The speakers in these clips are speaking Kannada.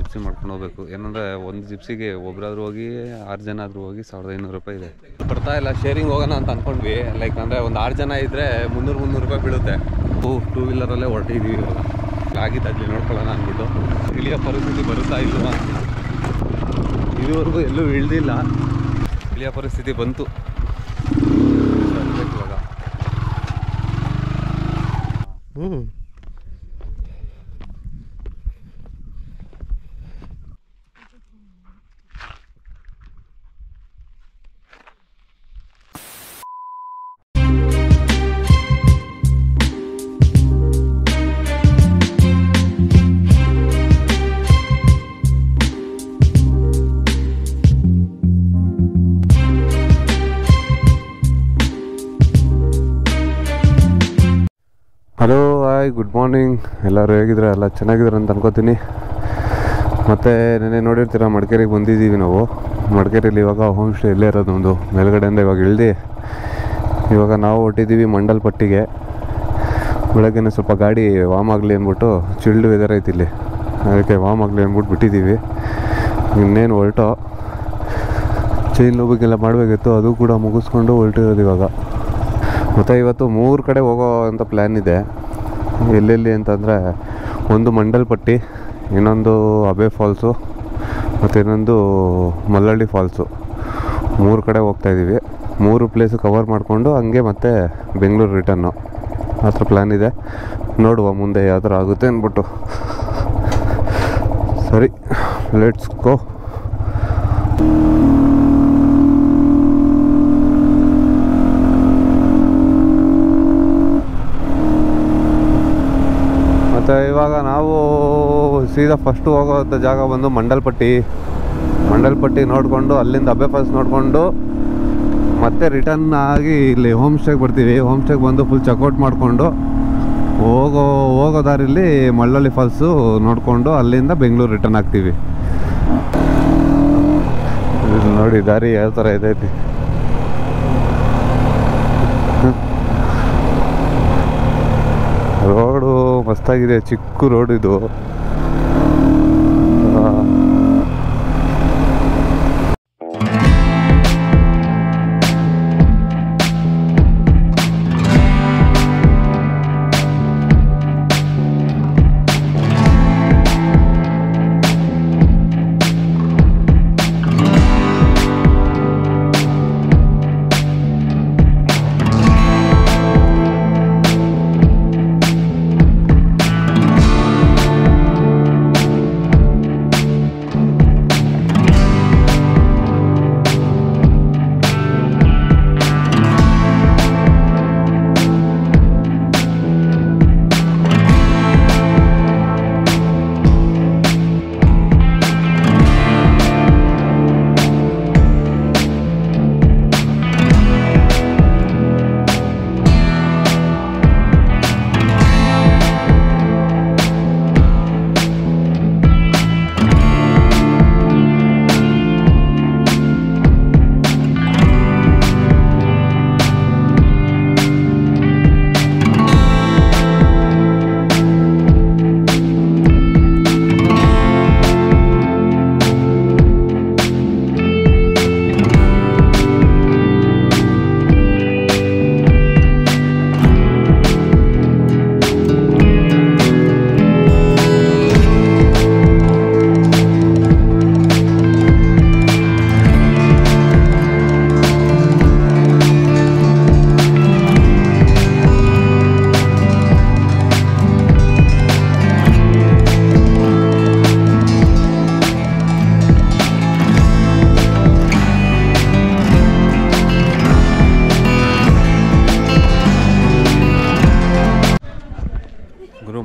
ಜಿಪ್ಸಿ ಮಾಡ್ಕೊಂಡು ಹೋಗ್ಬೇಕು. ಏನಂದರೆ ಒಂದು ಜಿಪ್ಸಿಗೆ ಒಬ್ಬರಾದ್ರೂ ಹೋಗಿ 6 ಜನ ಆದರೂ ಹೋಗಿ 1500 ರೂಪಾಯಿ ಇದೆ. ಬರ್ತಾ ಇಲ್ಲ, ಶೇರಿಂಗ್ ಹೋಗೋಣ ಅಂತ ಅಂದ್ಕೊಂಡ್ವಿ. ಲೈಕ್ ಅಂದರೆ ಒಂದು 6 ಜನ ಇದ್ದರೆ 300 ರೂಪಾಯಿ ಬೀಳುತ್ತೆ. 2 ವೀಲರಲ್ಲೇ ಹೊರಟಿದ್ದೀವಿ ಇವಾಗ. ಆಗಿದ್ದಾಗಲಿ ನೋಡ್ಕೊಳ್ಳೋಣ ಅಂದ್ಬಿಟ್ಟು. ಇಳಿಯೋ ಪರಿಸ್ಥಿತಿ ಬರುತ್ತಾ ಇಲ್ವಾ, ಇದುವರೆಗೂ ಎಲ್ಲೂ ಇಳ್ದಿಲ್ಲ. ಇಳಿಯೋ ಪರಿಸ್ಥಿತಿ ಬಂತು ಇವಾಗ. Hello, hi, good morning. ಎಲ್ಲರೂ ಹೇಗಿದ್ರೆ? ಎಲ್ಲ ಚೆನ್ನಾಗಿದ್ದಾರೆ ಅಂತ ಅನ್ಕೋತೀನಿ. ಮತ್ತು ನೆನ್ನೆ ನೋಡಿರ್ತೀರ, ಮಡಿಕೇರಿಗೆ ಬಂದಿದ್ದೀವಿ ನಾವು. ಮಡಿಕೇರಿಯಲ್ಲಿ ಇವಾಗ ಹೋಮ್ ಸ್ಟೇ ಇಲ್ಲೇ ಇರೋದು ಒಂದು ಮೇಲ್ಗಡೆಯಿಂದ ಇವಾಗ ಇಳ್ದು ಇವಾಗ ನಾವು ಹೊಟ್ಟಿದ್ದೀವಿ ಮಂಡಲ್ಪಟ್ಟಿಗೆ. ಬೆಳಗ್ಗೆನೇ ಸ್ವಲ್ಪ ಗಾಡಿ ವಾಮ್ ಆಗಲಿ ಅಂದ್ಬಿಟ್ಟು, ಚಿಲ್ಡ್ ವೆದರ್ ಐತಿ ಇಲ್ಲಿ, ಅದಕ್ಕೆ ವಾಮ್ ಆಗಲಿ ಅಂದ್ಬಿಟ್ಟು ಬಿಟ್ಟಿದ್ದೀವಿ. ಇನ್ನೇನು ಹೊರಟೋ ಚೈನ್ ಲೂಬಿಗೆಲ್ಲ ಮಾಡಬೇಕಿತ್ತು, ಅದು ಕೂಡ ಮುಗಿಸ್ಕೊಂಡು ಹೊರಟಿರೋದು ಇವಾಗ. ಮತ್ತು ಇವತ್ತು 3 ಕಡೆ ಹೋಗೋ ಅಂತ ಪ್ಲ್ಯಾನ್ ಇದೆ. ಎಲ್ಲೆಲ್ಲಿ ಅಂತಂದರೆ, ಒಂದು ಮಂಡಲ್ಪಟ್ಟಿ, ಇನ್ನೊಂದು ಅಬೆ ಫಾಲ್ಸು, ಮತ್ತು ಇನ್ನೊಂದು ಮಲ್ಲಳ್ಳಿ ಫಾಲ್ಸು. 3 ಕಡೆ ಹೋಗ್ತಾಯಿದ್ದೀವಿ. 3 ಪ್ಲೇಸು ಕವರ್ ಮಾಡಿಕೊಂಡು ಹಂಗೆ ಮತ್ತೆ ಬೆಂಗಳೂರು ರಿಟರ್ನು ಆ ಥರ ಪ್ಲ್ಯಾನ್ ಇದೆ. ನೋಡುವ ಮುಂದೆ ಯಾವ ಥರ ಆಗುತ್ತೆ ಅಂದ್ಬಿಟ್ಟು. ಸರಿ, ಲೆಟ್ಸ್ ಗೋ. ಮತ್ತು ಇವಾಗ ನಾವು ಸೀದಾ ಫಸ್ಟು ಹೋಗೋವಂಥ ಜಾಗ ಬಂದು ಮಂಡಲ್ಪಟ್ಟಿ ನೋಡಿಕೊಂಡು ಅಲ್ಲಿಂದ ಅಬ್ಬೆ ಫಾಲ್ಸ್ ನೋಡಿಕೊಂಡು ಮತ್ತೆ ರಿಟರ್ನ್ ಆಗಿ ಇಲ್ಲಿ ಹೋಮ್ ಸ್ಟೇಗೆ ಬರ್ತೀವಿ. ಹೋಮ್ ಸ್ಟೇಗೆ ಬಂದು ಫುಲ್ ಚೆಕ್ಔಟ್ ಮಾಡಿಕೊಂಡು ಹೋಗೋ ದಾರಿಲಿ ಮಳ್ಳಳ್ಳಿ ಫಾಲ್ಸು ನೋಡಿಕೊಂಡು ಅಲ್ಲಿಂದ ಬೆಂಗಳೂರು ರಿಟರ್ನ್ ಆಗ್ತೀವಿ. ನೋಡಿ ದಾರಿ ಯಾವ ಥರ ಇದೈತಿ. ರೋಡು ಮಸ್ತಾಗಿದೆ, ಚಿಕ್ಕ ರೋಡ್ ಇದು.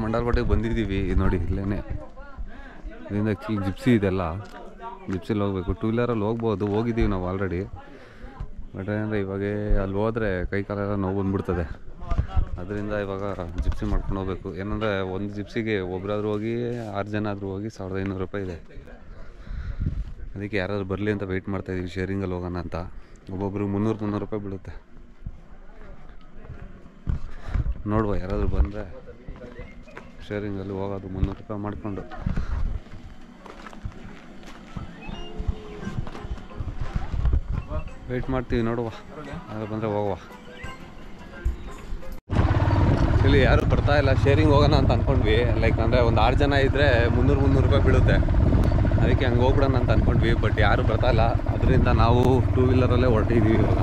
ಮಂಡಲ್ಪಟ್ಟಿಗೆ ಬಂದಿದ್ದೀವಿ. ನೋಡಿ ಇಲ್ಲೇ ಇದರಿಂದ ಆ್ಯಕ್ಚುಲಿ ಜಿಪ್ಸಿ ಇದೆಲ್ಲ, ಜಿಪ್ಸಿಲಿ ಹೋಗಬೇಕು. 2 ವೀಲರಲ್ಲಿ ಹೋಗಿದ್ದೀವಿ ನಾವು ಆಲ್ರೆಡಿ. ಬಟ್ ಏನಂದರೆ ಇವಾಗ ಅಲ್ಲಿ ಹೋದರೆ ಕೈ ಕಾಲೆಲ್ಲ ನೋವು ಬಂದುಬಿಡ್ತದೆ. ಅದರಿಂದ ಇವಾಗ ಜಿಪ್ಸಿ ಮಾಡ್ಕೊಂಡು ಹೋಗ್ಬೇಕು. ಏನಂದರೆ ಒಂದು ಜಿಪ್ಸಿಗೆ ಒಬ್ಬರಾದ್ರೂ ಹೋಗಿ 6 ಜನ ಆದರೂ ಹೋಗಿ 1500 ರೂಪಾಯಿ ಇದೆ. ಅದಕ್ಕೆ ಯಾರಾದರೂ ಬರಲಿ ಅಂತ ವೆಯ್ಟ್ ಮಾಡ್ತಾಯಿದ್ದೀವಿ, ಶೇರಿಂಗಲ್ಲಿ ಹೋಗೋಣ ಅಂತ. ಒಬ್ಬೊಬ್ರಿಗೆ 300 ರೂಪಾಯಿ ಬೀಳುತ್ತೆ. ನೋಡುವ, ಯಾರಾದರೂ ಬಂದರೆ ಶೇರಿಂಗಲ್ಲಿ ಹೋಗೋದು 300 ರೂಪಾಯಿ ಮಾಡಿಕೊಂಡು. ವೆಯ್ಟ್ ಮಾಡ್ತೀವಿ, ನೋಡುವ ಯಾರು ಬಂದರೆ ಹೋಗುವ. ಇಲ್ಲಿ ಯಾರು ಬರ್ತಾ ಇಲ್ಲ, ಶೇರಿಂಗ್ ಹೋಗೋಣ ಅಂತ ಅಂದ್ಕೊಂಡ್ವಿ. ಲೈಕ್ ಅಂದರೆ ಒಂದು 6 ಜನ ಇದ್ದರೆ 300 ರೂಪಾಯಿ ಬೀಳುತ್ತೆ, ಅದಕ್ಕೆ ಹಂಗೆ ಹೋಗ್ಬಿಡೋಣ ಅಂತ ಅಂದ್ಕೊಂಡ್ವಿ. ಬಟ್ ಯಾರು ಬರ್ತಾ ಇಲ್ಲ, ಅದರಿಂದ ನಾವು 2 ವೀಲರಲ್ಲೇ ಹೊರಟಿದ್ದೀವಿ ಇವಾಗ.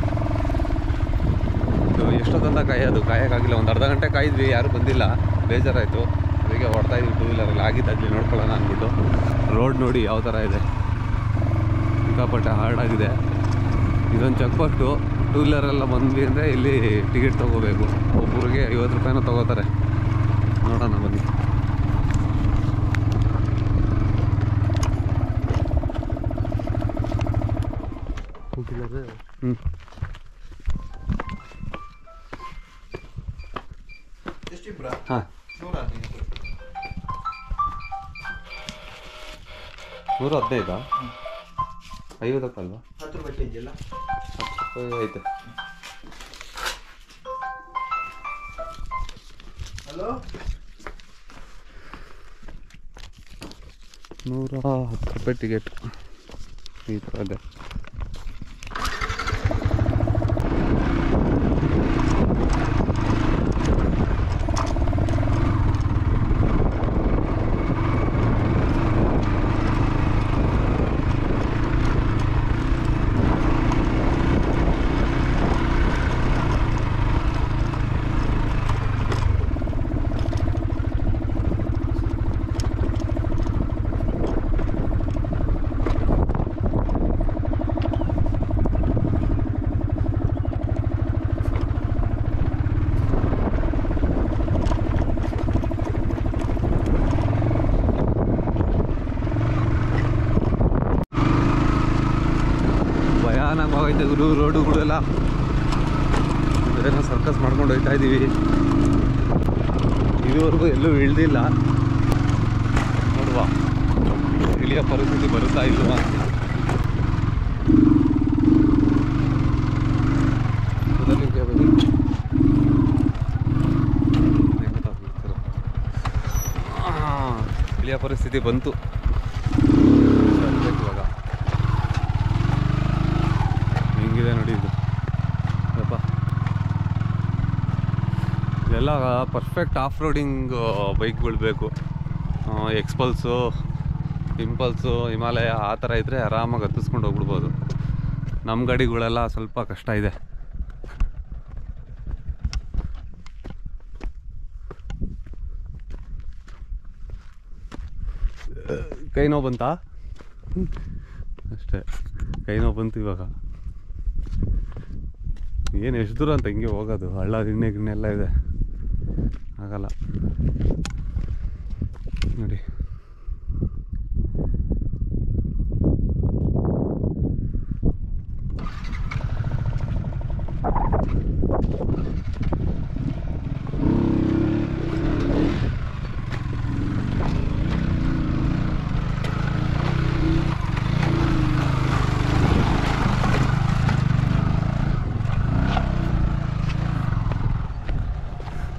ಎಷ್ಟೊತ್ತಂತ ಕಾಯೋಕ್ಕಾಗಿಲ್ಲ, ಒಂದು ಅರ್ಧ ಗಂಟೆ ಕಾಯಿದ್ವಿ, ಯಾರೂ ಬಂದಿಲ್ಲ, ಬೇಜಾರಾಯಿತು. ಅದಕ್ಕೆ ಹೊಡ್ತಾ ಇದ್ವಿ 2 ವೀಲರಲ್ಲಿ. ಆಗಿದ್ದಾಗಲಿ ನೋಡ್ಕೊಳ್ಳೋಣ ಅಂದ್ಬಿಟ್ಟು. ರೋಡ್ ನೋಡಿ ಯಾವ ಥರ ಇದೆ, ಸಿಕ್ಕಾಪಟ್ಟೆ ಹಾರ್ಡಾಗಿದೆ. ಇದೊಂದು ಚೆಕ್ ಪೋಸ್ಟು. 2 ವೀಲರೆಲ್ಲ ಬಂದ್ವಿ ಅಂದರೆ ಇಲ್ಲಿ ಟಿಕೆಟ್ ತೊಗೋಬೇಕು. ಒಬ್ಬರಿಗೆ 50 ರೂಪಾಯಿನೂ ತೊಗೋತಾರೆ. ನೋಡೋಣ ಬನ್ನಿ. ಹಾಂ, 115 50 10 ರೂಪಾಯಿ ಚೇಂಜ್ ಇಲ್ಲ, 10 ರೂಪಾಯಿ ಐತೆ. ಹಲೋ, 110 ರೂಪಾಯಿ ಟಿಕೆಟ್ ಈ ಥರ ಇದೆ. ಭಯಾನಕವಾಗೈತೆ ಗುರು, ರೋಡುಗಳೆಲ್ಲ. ಏನೋ ಸರ್ಕಸ್ ಮಾಡ್ಕೊಂಡು ಹೋಗ್ತಾ ಇದ್ದೀವಿ. ಇದುವರೆಗೂ ಎಲ್ಲೂ ಇಳ್ದಿಲ್ಲ, ನೋಡುವ ಇಳಿಯೋ ಪರಿಸ್ಥಿತಿ ಬರುತ್ತಾ ಇಲ್ವಾ. ಇಳಿಯೋ ಪರಿಸ್ಥಿತಿ ಬಂತು ಇವಾಗ. ಹಿಂಗಿದೆ ನೋಡಿ ಇದು. ಅಪ್ಪ, ಇದೆಲ್ಲ ಪರ್ಫೆಕ್ಟ್ ಆಫ್ ರೋಡಿಂಗ್ ಬೈಕ್ಗಳು ಬೇಕು. ಎಕ್ಸ್ಪಲ್ಸು, ಇಂಪಲ್ಸು, ಹಿಮಾಲಯ ಆ ಥರ ಇದ್ದರೆ ಆರಾಮಾಗಿ ಹತ್ತಿಸ್ಕೊಂಡು ಹೋಗ್ಬಿಡ್ಬೋದು. ನಮ್ಮ ಗಾಡಿಗಳೆಲ್ಲ ಸ್ವಲ್ಪ ಕಷ್ಟ ಇದೆ. ಕೈ ನೋವು ಬಂತಾ? ಅಷ್ಟೇ, ಕೈ ನೋವು ಬಂತು ಇವಾಗ. ಏನು ಎಷ್ಟು ದೂರ ಅಂತ ಹಿಂಗೆ ಹೋಗೋದು, ಹಳ್ಳ ದಿಣ್ಣೆ ಗಿಣ್ಣೆ ಎಲ್ಲ ಇದೆ, ಆಗಲ್ಲ ನೋಡಿ.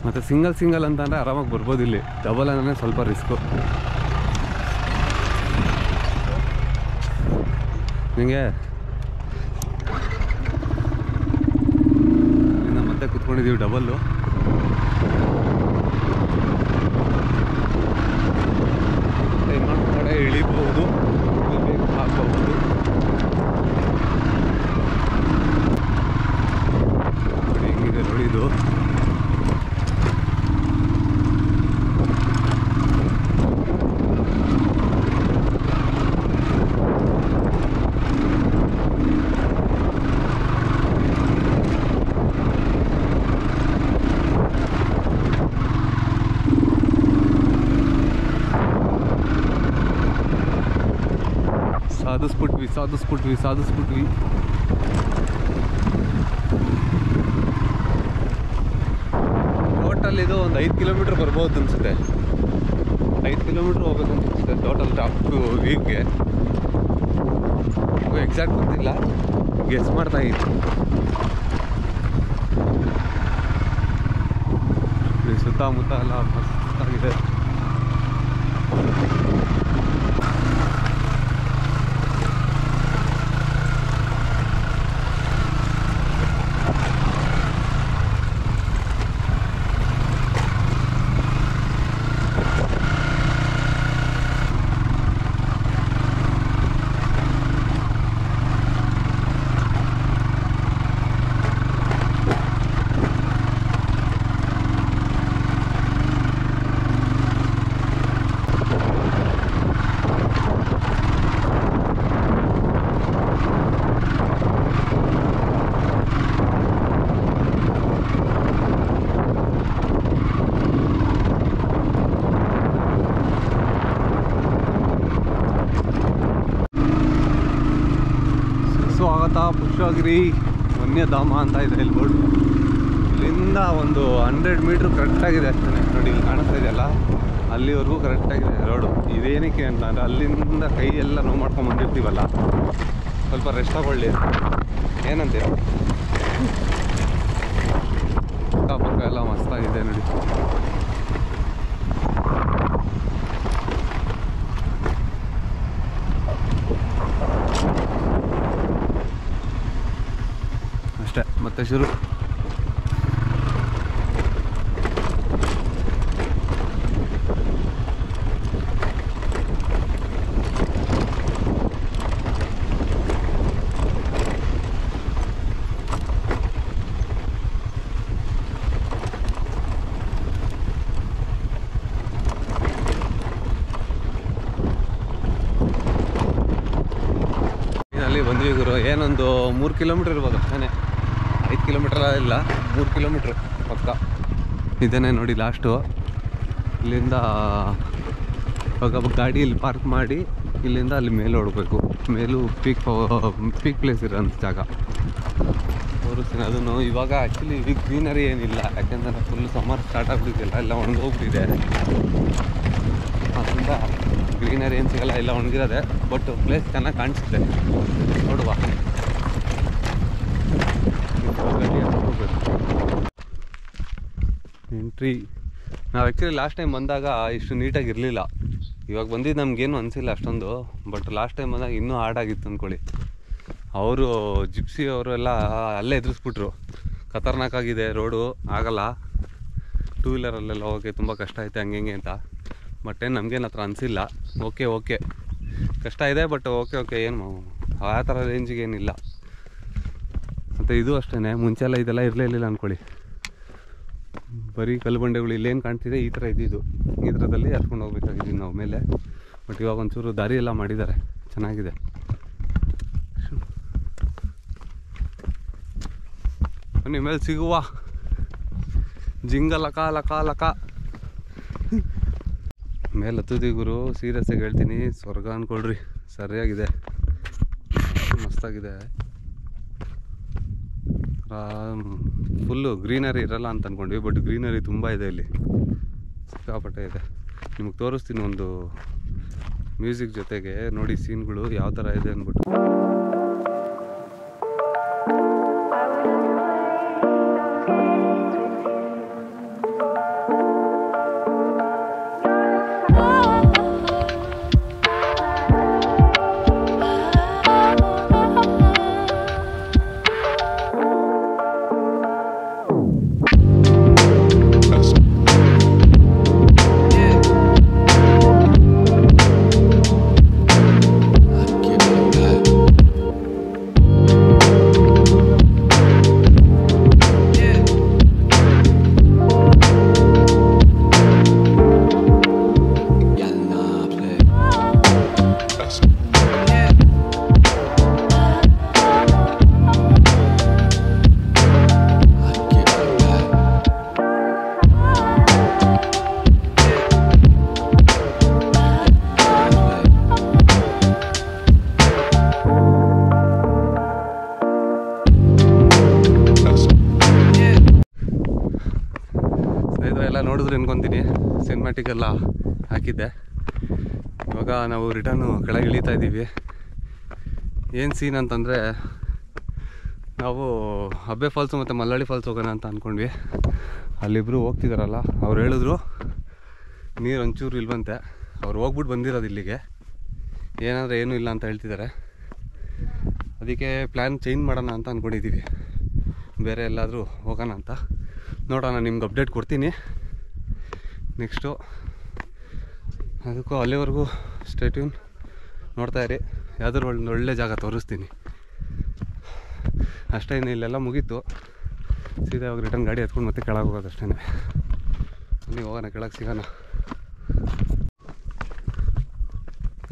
ಮತ್ತು ಸಿಂಗಲ್ ಅಂತಂದರೆ ಆರಾಮಾಗಿ ಬರ್ಬೋದು. ಇಲ್ಲಿ ಡಬಲ್ ಅಂದರೆ ಸ್ವಲ್ಪ ರಿಸ್ಕು. ನಿಮಗೆ ಇನ್ನು ಮತ್ತೆ ಕೂತ್ಕೊಂಡಿದ್ದೀವಿ ಡಬಲ್ಲು. ಇನ್ನೊಂದು ಕಡೆ ಇಳಿಬಹುದು, ಬೇಕು ಹಾಕಬಹುದು. ಹೆಂಗಿದೆ ನೋಡಿ ಇದು. ಸಾಧಿಸ್ಬಿಟ್ವಿ. ಟೋಟಲ್ ಇದು ಒಂದು 5 ಕಿಲೋಮೀಟ್ರ್ ಬರ್ಬೋದು ಅನಿಸುತ್ತೆ. 5 ಕಿಲೋಮೀಟ್ರ್ ಹೋಗ್ಬೇಕು ಅನಿಸುತ್ತೆ ಟೋಟಲ್ ಟಾಪ್ ಟು ವೀವ್ಗೆ. ಎಕ್ಸಾಕ್ಟ್ ಗೊತ್ತಿಲ್ಲ, ಗೆಸ್ ಮಾಡ್ತಾ ಇತ್ತು. ಸುತ್ತಮುತ್ತ ಎಲ್ಲ ಮಸ್ತಾಗಿದೆ. ಸ್ವಾಗತ ಪುಷ್ಪಗಿರಿ ವನ್ಯಧಾಮ ಅಂತ ಇದೆ ಇಲ್ಲಿ ಬೋರ್ಡ್. ಇಲ್ಲಿಂದ ಒಂದು 100 ಮೀಟ್ರ್ ಕರೆಕ್ಟಾಗಿದೆ ಅಷ್ಟೇ. ನೋಡಿ ಇಲ್ಲಿ ಕಾಣಿಸ್ತಾ ಇದೆಯಲ್ಲ, ಅಲ್ಲಿವರೆಗೂ ಕರೆಕ್ಟಾಗಿದೆ ರೋಡು. ಇದೇನಕ್ಕೆ ಅಂತ ಅಂದರೆ ಅಲ್ಲಿಂದ ಕೈ ಎಲ್ಲ ನೋವು ಮಾಡ್ಕೊಂಡು ಬಂದಿರ್ತೀವಲ್ಲ, ಸ್ವಲ್ಪ ರೆಸ್ಟ್ ತಗೊಳ್ಳಿ ಏನಂತೀರ. ಅಕ್ಕಪಕ್ಕ ಎಲ್ಲ ಮಸ್ತಾಗಿದೆ ನೋಡಿ. ಅಷ್ಟೇ, ಮತ್ತೆ ಶುರು. ಅಲ್ಲಿ ಬಂದ್ವಿ ಗುರು. ಏನೊಂದು 3 ಕಿಲೋಮೀಟ್ರ್ ಇರ್ಬೋದು ಅಷ್ಟೇ, 5 ಕಿಲೋಮೀಟ್ರ್ ಇಲ್ಲ, 3 ಕಿಲೋಮೀಟ್ರ್ ಪಕ್ಕ ಇದೇನೆ ನೋಡಿ ಲಾಸ್ಟು. ಇಲ್ಲಿಂದ ಇವಾಗ ಗಾಡಿ ಇಲ್ಲಿ ಪಾರ್ಕ್ ಮಾಡಿ ಇಲ್ಲಿಂದ ಅಲ್ಲಿ ಮೇಲೆ ಹೊಡಬೇಕು. ಮೇಲೂ ಪೀಕ್ ಪ್ಲೇಸ್ ಇರೋಂಥ ಜಾಗ ತೋರಿಸ್ತೀನಿ ಅದನ್ನು. ಇವಾಗ ಆ್ಯಕ್ಚುಲಿ ಈಗ ಗ್ರೀನರಿ ಏನಿಲ್ಲ, ಯಾಕೆಂದರೆ ಫುಲ್ ಸಮ್ಮರ್ ಸ್ಟಾರ್ಟ್ ಆಗ್ಬಿಟ್ಟಿದೆಯಲ್ಲ, ಎಲ್ಲ ಒಣಗೋಗ್ಬಿಟ್ಟಿದೆ. ಅದರಿಂದ ಗ್ರೀನರಿ ಏನು ಸಿಗಲ್ಲ, ಎಲ್ಲ ಒಣಗಿರೋದೆ. ಬಟ್ ಪ್ಲೇಸ್ ಚೆನ್ನಾಗಿ ಕಾಣಿಸುತ್ತೆ ನೋಡುವ. ಎಂಟ್ರಿ ನಾವು ಆ್ಯಕ್ಚುಲಿ ಲಾಸ್ಟ್ ಟೈಮ್ ಬಂದಾಗ ಇಷ್ಟು ನೀಟಾಗಿ ಇರಲಿಲ್ಲ. ಇವಾಗ ಬಂದಿದ್ದು ನಮಗೇನು ಅನಿಸಿಲ್ಲ ಅಷ್ಟೊಂದು. ಬಟ್ ಲಾಸ್ಟ್ ಟೈಮ್ ಬಂದಾಗ ಇನ್ನೂ ಹಾರ್ಡಾಗಿತ್ತು ಅಂದ್ಕೊಳ್ಳಿ. ಅವರು ಜಿಪ್ಸಿ ಅವರು ಎಲ್ಲ ಅಲ್ಲೇ ಎದುರಿಸ್ಬಿಟ್ರು, ಖತರ್ನಾಕಾಗಿದೆ ರೋಡು, ಆಗಲ್ಲ 2 ವೀಲರಲ್ಲೆಲ್ಲ ಹೋಗೋಕ್ಕೆ ತುಂಬ ಕಷ್ಟ ಐತೆ ಹಂಗೆ ಅಂತ. ಬಟ್ ಏನು ನಮಗೇನು ಹತ್ರ ಅನಿಸಿಲ್ಲ. ಓಕೆ ಕಷ್ಟ ಇದೆ, ಬಟ್ ಓಕೆ ಏನು ಆ ಥರ ರೇಂಜಿಗೆ ಏನಿಲ್ಲ. ಮತ್ತು ಇದು ಅಷ್ಟೇ, ಮುಂಚೆಲ್ಲ ಇದೆಲ್ಲ ಇರಲಿಲ್ಲ ಅಂದ್ಕೊಳ್ಳಿ. ಬರೀ ಕಲ್ಲು ಬಂಡೆಗಳು ಇಲ್ಲೇನು ಕಾಣ್ತಿದೆ ಈ ಥರ ಇದ್ದಿದ್ದು, ಈ ಥರದಲ್ಲಿ ಹತ್ಕೊಂಡು ಹೋಗ್ಬೇಕಾಗಿದ್ದೀವಿ ನಾವು ಮೇಲೆ. ಬಟ್ ಇವಾಗ ಒಂಚೂರು ದಾರಿ ಎಲ್ಲ ಮಾಡಿದ್ದಾರೆ, ಚೆನ್ನಾಗಿದೆ. ನಿಮ್ಮ ಮೇಲೆ ಸಿಗುವ ಜಿಂಗ ಲಕ ಮೇಲೆ ಹತ್ತುದಿ ಗುರು. ಸೀರಿಯಸ್ಸಾಗಿ ಹೇಳ್ತೀನಿ, ಸ್ವರ್ಗ ಅಂದ್ಕೊಳ್ರಿ, ಸರಿಯಾಗಿದೆ, ಮಸ್ತಾಗಿದೆ. ಫುಲ್ಲು ಗ್ರೀನರಿ ಇರಲ್ಲ ಅಂತ ಅಂದ್ಕೊಂಡ್ವಿ, ಬಟ್ ಗ್ರೀನರಿ ತುಂಬ ಇದೆ ಇಲ್ಲಿ, ಸಿಕ್ಕಾಪಟ್ಟೆ ಇದೆ. ನಿಮಗೆ ತೋರಿಸ್ತೀನಿ ಒಂದು ಮ್ಯೂಸಿಕ್ ಜೊತೆಗೆ, ನೋಡಿ ಸೀನ್ಗಳು ಯಾವ ಥರ ಇದೆ ಅಂದ್ಬಿಟ್ಟು. ಎಲ್ಲ ನೋಡಿದ್ರೆ ಅನ್ಕೊತೀನಿ ಸಿನಿಮ್ಯಾಟಿಕ್ ಎಲ್ಲ ಹಾಕಿದ್ದೆ. ಇವಾಗ ನಾವು ರಿಟರ್ನು ಕೆಳಗೆ ಇಳಿತಾ ಇದ್ದೀವಿ. ಏನು ಸೀನ್ ಅಂತಂದರೆ, ನಾವು ಅಬ್ಬೆ ಫಾಲ್ಸು ಮತ್ತು ಮಲ್ಲಳ್ಳಿ ಫಾಲ್ಸ್ ಹೋಗೋಣ ಅಂತ ಅಂದ್ಕೊಂಡ್ವಿ. ಅಲ್ಲಿಬ್ಬರು ಹೋಗ್ತಿದ್ದಾರಲ್ಲ, ಅವ್ರು ಹೇಳಿದ್ರು ನೀರು ಒಂಚೂರು ಇಲ್ವಂತೆ. ಅವ್ರು ಹೋಗ್ಬಿಟ್ಟು ಬಂದಿರೋದು ಇಲ್ಲಿಗೆ, ಏನಾದರೆ ಏನೂ ಇಲ್ಲ ಅಂತ ಹೇಳ್ತಿದ್ದಾರೆ. ಅದಕ್ಕೆ ಪ್ಲ್ಯಾನ್ ಚೇಂಜ್ ಮಾಡೋಣ ಅಂತ ಅಂದ್ಕೊಂಡಿದ್ದೀವಿ, ಬೇರೆ ಎಲ್ಲಾದರೂ ಹೋಗೋಣ ಅಂತ. ನೋಡೋಣ, ನಿಮ್ಗೆ ಅಪ್ಡೇಟ್ ಕೊಡ್ತೀನಿ ನೆಕ್ಸ್ಟು. ಅದಕ್ಕೂ ಅಲ್ಲಿವರೆಗೂ ಸ್ಟೇ ಟ್ಯೂನ್ ನೋಡ್ತಾಯಿರಿ. ಯಾವುದಾದ್ರು ಒಳ್ಳೆ ಜಾಗ ತೋರಿಸ್ತೀನಿ ಅಷ್ಟೇ. ಇನ್ನು ಇಲ್ಲೆಲ್ಲ ಮುಗೀತು, ಸೀದಾ ಇವಾಗ ರಿಟರ್ನ್ ಗಾಡಿ ಎತ್ಕೊಂಡು ಮತ್ತೆ ಕೆಳಗೆ ಹೋಗೋದು ಅಷ್ಟೇ. ನೀವು ಹೋಗೋಣ, ಕೆಳಗೆ ಸಿಗೋಣ.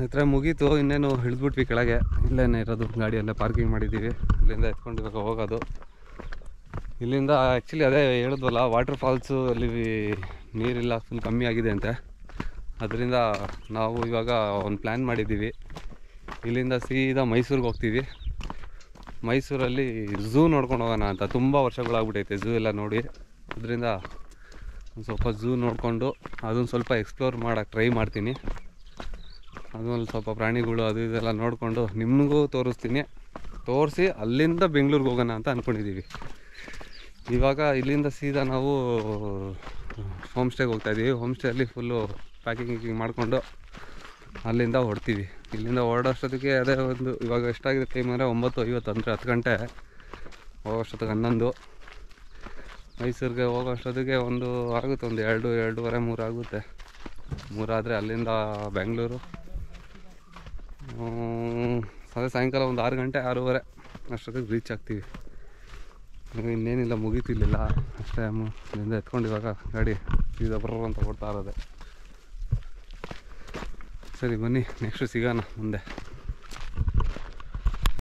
ಹತ್ರ ಮುಗೀತು, ಇನ್ನೇನು ಹಿಡಿದ್ಬಿಟ್ವಿ ಕೆಳಗೆ. ಇಲ್ಲೇನೇ ಇರೋದು ಗಾಡಿ, ಎಲ್ಲ ಪಾರ್ಕಿಂಗ್ ಮಾಡಿದ್ದೀವಿ. ಇಲ್ಲಿಂದ ಎತ್ಕೊಂಡು ಇವಾಗ ಹೋಗೋದು. ಇಲ್ಲಿಂದ ಆ್ಯಕ್ಚುಲಿ ಅದೇ ಹೇಳಿದ್ವಲ್ಲ, ವಾಟರ್ ಫಾಲ್ಸು ಅಲ್ಲಿ ನೀರಿಲ್ಲ, ಫುಲ್ ಕಮ್ಮಿ ಆಗಿದೆ ಅಂತೆ. ಅದರಿಂದ ನಾವು ಇವಾಗ ಒಂದು ಪ್ಲ್ಯಾನ್ ಮಾಡಿದ್ದೀವಿ. ಇಲ್ಲಿಂದ ಸೀದಾ ಮೈಸೂರಿಗೆ ಹೋಗ್ತೀವಿ. ಮೈಸೂರಲ್ಲಿ ಝೂ ನೋಡ್ಕೊಂಡು ಹೋಗೋಣ ಅಂತ. ತುಂಬ ವರ್ಷಗಳಾಗ್ಬಿಟ್ಟೈತೆ ಝೂ ಎಲ್ಲ ನೋಡಿ. ಅದರಿಂದ ಒಂದು ಸ್ವಲ್ಪ ಝೂ ನೋಡಿಕೊಂಡು ಅದನ್ನು ಸ್ವಲ್ಪ ಎಕ್ಸ್ಪ್ಲೋರ್ ಮಾಡೋಕ್ಕೆ ಟ್ರೈ ಮಾಡ್ತೀನಿ. ಅದೊಂದು ಸ್ವಲ್ಪ ಪ್ರಾಣಿಗಳು ಅದು ಇದೆಲ್ಲ ನೋಡಿಕೊಂಡು ನಿಮಗೂ ತೋರಿಸ್ತೀನಿ. ತೋರಿಸಿ ಅಲ್ಲಿಂದ ಬೆಂಗಳೂರಿಗೆ ಹೋಗೋಣ ಅಂತ ಅಂದ್ಕೊಂಡಿದ್ದೀವಿ. ಇವಾಗ ಇಲ್ಲಿಂದ ಸೀದಾ ನಾವು ಹೋಮ್ ಸ್ಟೇಗೆ ಹೋಗ್ತಾಯಿದ್ದೀವಿ. ಹೋಮ್ ಸ್ಟೇಯಲ್ಲಿ ಫುಲ್ಲು ಪ್ಯಾಕಿಂಗ್ ಮಾಡಿಕೊಂಡು ಅಲ್ಲಿಂದ ಹೊಡ್ತೀವಿ. ಇಲ್ಲಿಂದ ಹೊರಡೋಷ್ಟೊತ್ತಿಗೆ ಅದೇ ಒಂದು ಇವಾಗ ಎಷ್ಟಾಗಿದೆ ಟೈಮ್ ಅಂದರೆ 9:50 ಅಂದರೆ 10 ಗಂಟೆ. ಹೋಗೋಷ್ಟೊತ್ತಿಗೆ 11. ಮೈಸೂರಿಗೆ ಹೋಗೋಷ್ಟೊತ್ತಿಗೆ ಒಂದು ಆಗುತ್ತೆ, ಒಂದು 2, 2:30, 3 ಆಗುತ್ತೆ. 3 ಆದರೆ ಅಲ್ಲಿಂದ ಬೆಂಗಳೂರು ಅದೇ ಸಾಯಂಕಾಲ ಒಂದು 6 ಗಂಟೆ 6:30 ಅಷ್ಟೊತ್ತಿಗೆ ರೀಚ್ ಆಗ್ತೀವಿ. ಇನ್ನೇನಿಲ್ಲ, ಮುಗೀತಿರ್ಲಿಲ್ಲ ಅಷ್ಟೇ. ಇಲ್ಲಿಂದ ಎತ್ಕೊಂಡು ಇವಾಗ ಗಾಡಿ ಸೀದಾ ಬರೋ ಅಂತ ಕೊಡ್ತಾ ಇರೋದೆ. ಸರಿ ಬನ್ನಿ, ನೆಕ್ಸ್ಟ್ ಸಿಗೋಣ ಮುಂದೆ.